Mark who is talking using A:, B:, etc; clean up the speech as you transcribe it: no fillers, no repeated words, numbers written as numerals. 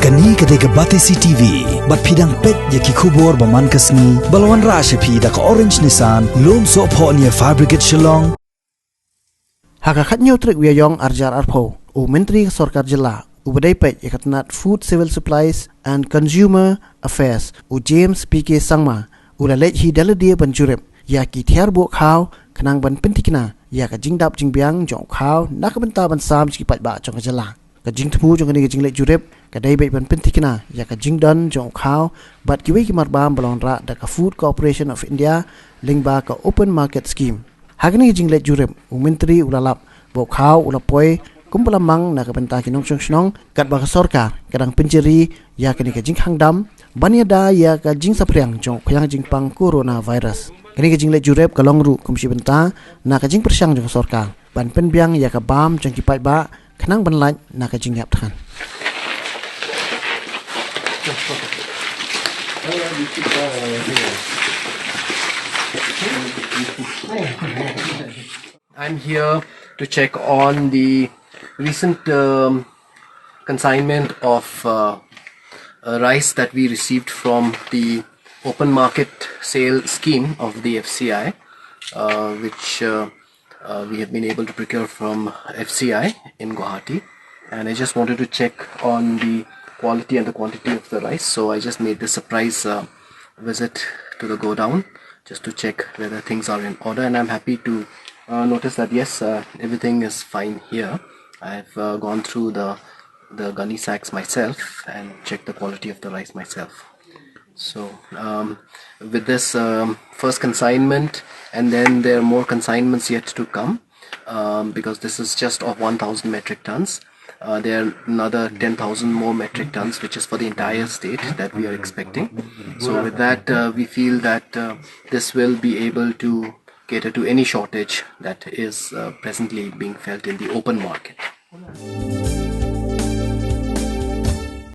A: Kani kadega Batesi TV, bat pidang pet yaki kubor baman kasni, balwan rasha pida ka orange nisan, lom so po niya fabricate shillong.
B: Hakakat nyo trik wiyayong arjar arpo, Myntri Sorkar Jilla, Badai pet yakat Tnat Food Civil Supplies and Consumer Affairs, James PK Sangma, Lalej hi daladia ban Jurip, yaki Hiar bo Khaw, kanang ban pentikna, yaka jingdap jingbiang jong Khaw, nakabenta ban sam chipat ba jong Jilla. Ka jing temu jong ni jing lek Jurip, kadai bet ban pentikna, yaka jingdan jong Khaw, bat kiwi ki marbam balon ra da ka Food Corporation of India, lingba ka Open Market Scheme. Hagani jing lek Jurip, Myntri ulalap, bo Khaw ulapoi, kumpulamang nakabenta kinong syong kat baka sorkar kadang penjeri ya kini ka jing hangdam banyada ya ka jing sapriang jong khuyang jing pang coronavirus kini ka jing le Jurip ka longru kumsi benta na ka jing persyang jong sorkar ban penbiang ya ka bam jong kipai ba kanang banlaj na ka jing yap than.
C: I'm here to check on the recent consignment of rice that we received from the open market sale scheme of the FCI, which we have been able to procure from FCI in Guwahati, and I just wanted to check on the quality and the quantity of the rice. So I just made this surprise visit to the Kudam just to check whether things are in order, and I'm happy to notice that yes, everything is fine here. I've gone through the gunny sacks myself and checked the quality of the rice myself. So with this first consignment, and then there are more consignments yet to come, because this is just of 1,000 metric tons. There are another 10,000 more metric tons, which is for the entire state that we are expecting. So with that, we feel that this will be able to cater to any shortage that is presently being felt in the open market.